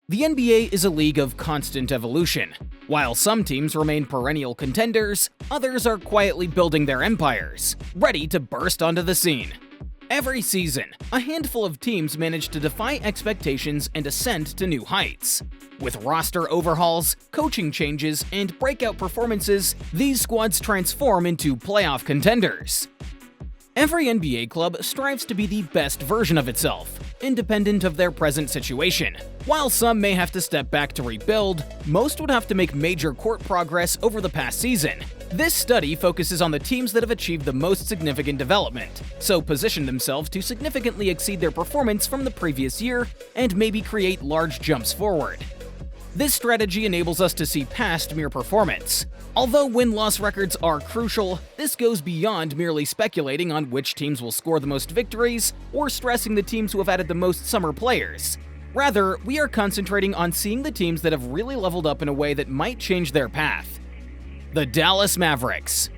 The NBA is a league of constant evolution. While some teams remain perennial contenders, others are quietly building their empires, ready to burst onto the scene. Every season, a handful of teams manage to defy expectations and ascend to new heights. With roster overhauls, coaching changes, and breakout performances, these squads transform into playoff contenders. Every NBA club strives to be the best version of itself, independent of their present situation. While some may have to step back to rebuild, most would have to make major court progress over the past season. This study focuses on the teams that have achieved the most significant development, so position themselves to significantly exceed their performance from the previous year and maybe create large jumps forward. This strategy enables us to see past mere performance. Although win-loss records are crucial, this goes beyond merely speculating on which teams will score the most victories or stressing the teams who have added the most summer players. Rather, we are concentrating on seeing the teams that have really leveled up in a way that might change their path. The Dallas Mavericks.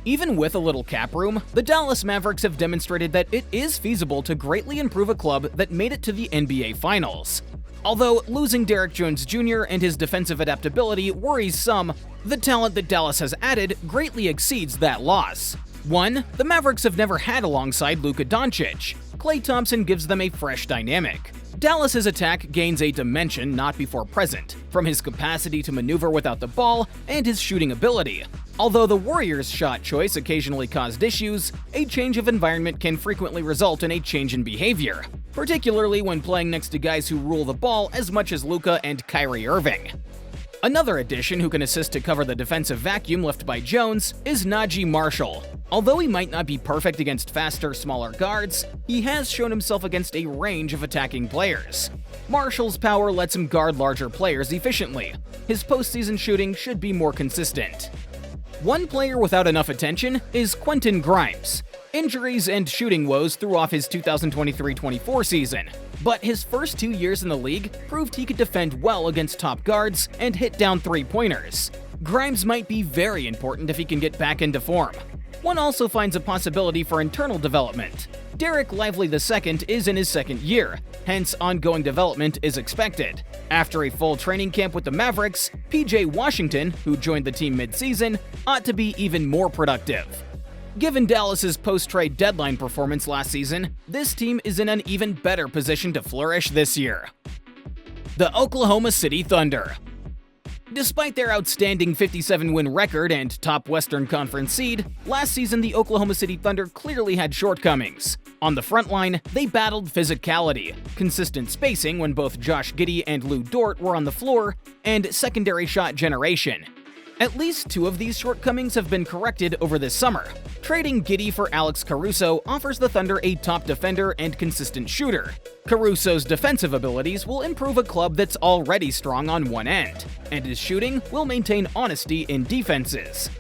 Even with a little cap room, the Dallas Mavericks have demonstrated that it is feasible to greatly improve a club that made it to the NBA Finals. Although losing Derrick Jones Jr. and his defensive adaptability worries some, the talent that Dallas has added greatly exceeds that loss. 1. The Mavericks have never had alongside Luka Dončić. Klay Thompson gives them a fresh dynamic. Dallas's attack gains a dimension not before present, from his capacity to maneuver without the ball and his shooting ability. Although the Warriors' shot choice occasionally caused issues, a change of environment can frequently result in a change in behavior, particularly when playing next to guys who rule the ball as much as Luka and Kyrie Irving. Another addition who can assist to cover the defensive vacuum left by Jones is Naji Marshall. Although he might not be perfect against faster, smaller guards, he has shown himself against a range of attacking players. Marshall's power lets him guard larger players efficiently. His postseason shooting should be more consistent. One player without enough attention is Quentin Grimes. Injuries and shooting woes threw off his 2023-24 season, but his first 2 years in the league proved he could defend well against top guards and hit down three-pointers. Grimes might be very important if he can get back into form. One also finds a possibility for internal development. Derek Lively II is in his second year, hence ongoing development is expected. After a full training camp with the Mavericks, PJ Washington, who joined the team mid-season, ought to be even more productive. Given Dallas's post-trade deadline performance last season, this team is in an even better position to flourish this year. The Oklahoma City Thunder. Despite their outstanding 57-win record and top Western Conference seed, last season the Oklahoma City Thunder clearly had shortcomings. On the front line, they battled physicality, consistent spacing when both Josh Giddey and Lou Dort were on the floor, and secondary shot generation. At least 2 of these shortcomings have been corrected over this summer. Trading Giddey for Alex Caruso offers the Thunder a top defender and consistent shooter. Caruso's defensive abilities will improve a club that's already strong on one end, and his shooting will maintain honesty in defenses.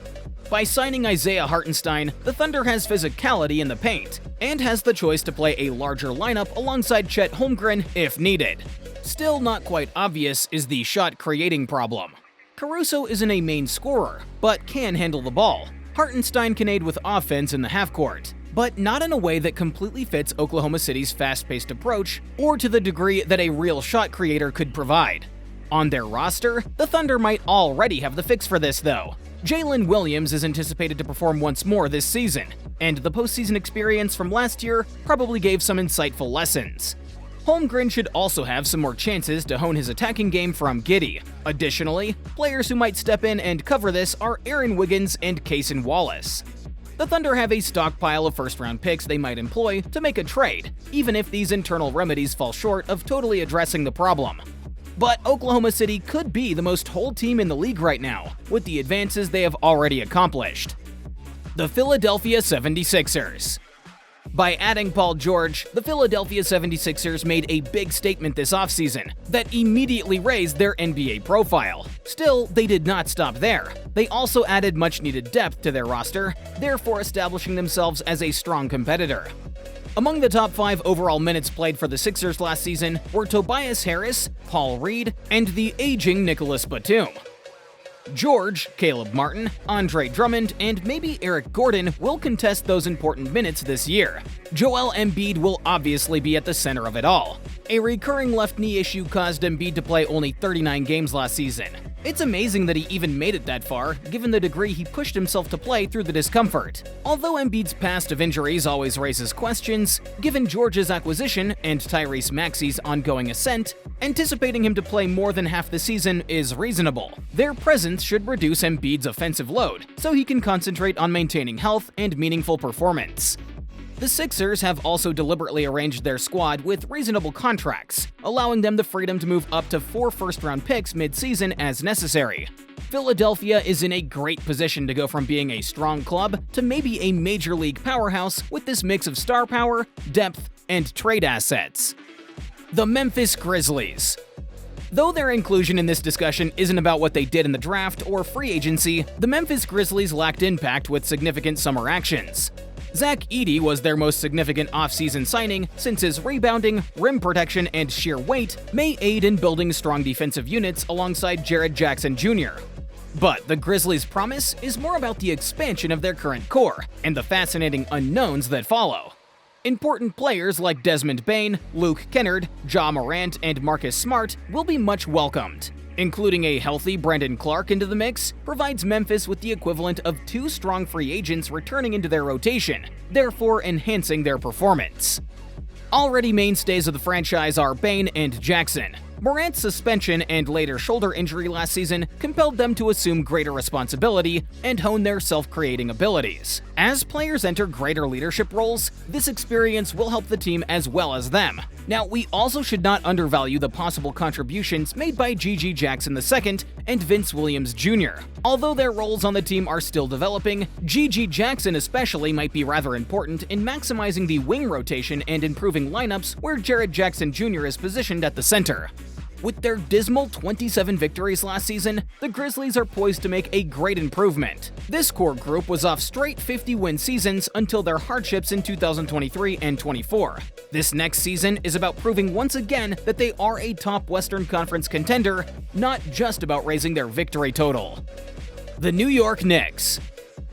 By signing Isaiah Hartenstein, the Thunder has physicality in the paint, and has the choice to play a larger lineup alongside Chet Holmgren if needed. Still not quite obvious is the shot-creating problem. Caruso isn't a main scorer, but can handle the ball. Hartenstein can aid with offense in the half-court, but not in a way that completely fits Oklahoma City's fast-paced approach or to the degree that a real shot creator could provide. On their roster, the Thunder might already have the fix for this, though. Jalen Williams is anticipated to perform once more this season, and the postseason experience from last year probably gave some insightful lessons. Holmgren should also have some more chances to hone his attacking game from Giddey. Additionally, players who might step in and cover this are Aaron Wiggins and Cason Wallace. The Thunder have a stockpile of first-round picks they might employ to make a trade, even if these internal remedies fall short of totally addressing the problem. But Oklahoma City could be the most whole team in the league right now, with the advances they have already accomplished. The Philadelphia 76ers. By adding Paul George, the Philadelphia 76ers made a big statement this offseason that immediately raised their NBA profile. Still, they did not stop there. They also added much-needed depth to their roster, therefore establishing themselves as a strong competitor. Among the top 5 overall minutes played for the Sixers last season were Tobias Harris, Paul Reed, and the aging Nicholas Batum. George, Caleb Martin, Andre Drummond, and maybe Eric Gordon will contest those important minutes this year. Joel Embiid will obviously be at the center of it all. A recurring left knee issue caused Embiid to play only 39 games last season. It's amazing that he even made it that far, given the degree he pushed himself to play through the discomfort. Although Embiid's past of injuries always raises questions, given George's acquisition and Tyrese Maxey's ongoing ascent, anticipating him to play more than half the season is reasonable. Their presence should reduce Embiid's offensive load, so he can concentrate on maintaining health and meaningful performance. The Sixers have also deliberately arranged their squad with reasonable contracts, allowing them the freedom to move up to 4 first-round picks mid-season as necessary. Philadelphia is in a great position to go from being a strong club to maybe a major league powerhouse with this mix of star power, depth, and trade assets. The Memphis Grizzlies. Though their inclusion in this discussion isn't about what they did in the draft or free agency, the Memphis Grizzlies lacked impact with significant summer actions. Zach Edey was their most significant offseason signing, since his rebounding, rim protection, and sheer weight may aid in building strong defensive units alongside Jared Jackson Jr. But the Grizzlies' promise is more about the expansion of their current core and the fascinating unknowns that follow. Important players like Desmond Bane, Luke Kennard, Ja Morant, and Marcus Smart will be much welcomed. Including a healthy Brandon Clark into the mix provides Memphis with the equivalent of 2 strong free agents returning into their rotation, therefore enhancing their performance. Already mainstays of the franchise are Bane and Jackson. Morant's suspension and later shoulder injury last season compelled them to assume greater responsibility and hone their self-creating abilities. As players enter greater leadership roles, this experience will help the team as well as them. Now, we also should not undervalue the possible contributions made by G.G. Jackson II and Vince Williams Jr. Although their roles on the team are still developing, G.G. Jackson especially might be rather important in maximizing the wing rotation and improving lineups where Jared Jackson Jr. is positioned at the center. With their dismal 27 victories last season, the Grizzlies are poised to make a great improvement. This core group was off straight 50-win seasons until their hardships in 2023 and 24. This next season is about proving once again that they are a top Western Conference contender, not just about raising their victory total. The New York Knicks.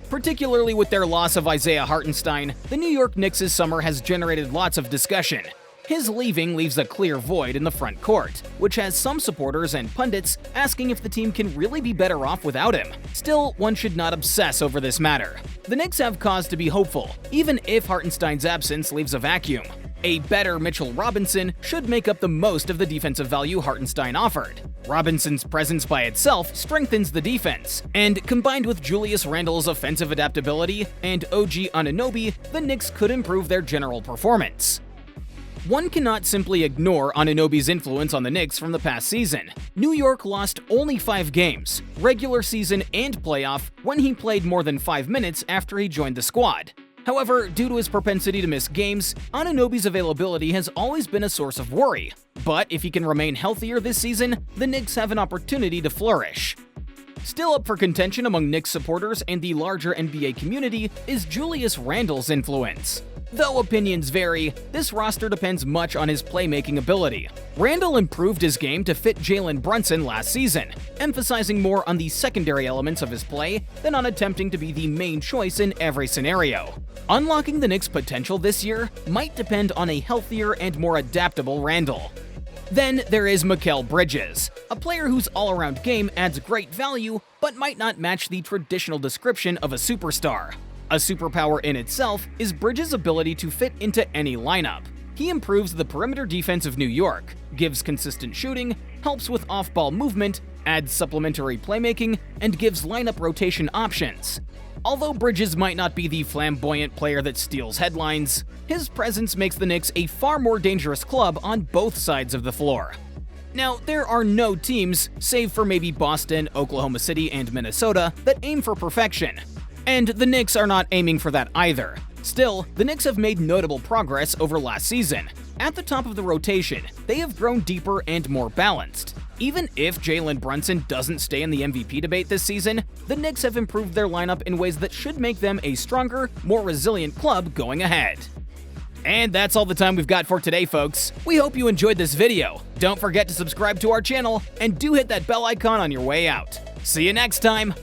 Particularly with their loss of Isaiah Hartenstein, the New York Knicks' summer has generated lots of discussion. His leaving leaves a clear void in the front court, which has some supporters and pundits asking if the team can really be better off without him. Still, one should not obsess over this matter. The Knicks have cause to be hopeful, even if Hartenstein's absence leaves a vacuum. A better Mitchell Robinson should make up the most of the defensive value Hartenstein offered. Robinson's presence by itself strengthens the defense, and combined with Julius Randle's offensive adaptability and OG Anunoby, the Knicks could improve their general performance. One cannot simply ignore Anunoby's influence on the Knicks from the past season. New York lost only 5 games, regular season and playoff, when he played more than 5 minutes after he joined the squad. However, due to his propensity to miss games, Anunoby's availability has always been a source of worry. But if he can remain healthier this season, the Knicks have an opportunity to flourish. Still up for contention among Knicks supporters and the larger NBA community is Julius Randle's influence. Though opinions vary, this roster depends much on his playmaking ability. Randle improved his game to fit Jalen Brunson last season, emphasizing more on the secondary elements of his play than on attempting to be the main choice in every scenario. Unlocking the Knicks' potential this year might depend on a healthier and more adaptable Randle. Then there is Mikal Bridges, a player whose all-around game adds great value but might not match the traditional description of a superstar. A superpower in itself is Bridges' ability to fit into any lineup. He improves the perimeter defense of New York, gives consistent shooting, helps with off-ball movement, adds supplementary playmaking, and gives lineup rotation options. Although Bridges might not be the flamboyant player that steals headlines, his presence makes the Knicks a far more dangerous club on both sides of the floor. Now, there are no teams, save for maybe Boston, Oklahoma City, and Minnesota, that aim for perfection. And the Knicks are not aiming for that either. Still, the Knicks have made notable progress over last season. At the top of the rotation, they have grown deeper and more balanced. Even if Jalen Brunson doesn't stay in the MVP debate this season, the Knicks have improved their lineup in ways that should make them a stronger, more resilient club going ahead. And that's all the time we've got for today, folks. We hope you enjoyed this video. Don't forget to subscribe to our channel, and do hit that bell icon on your way out. See you next time!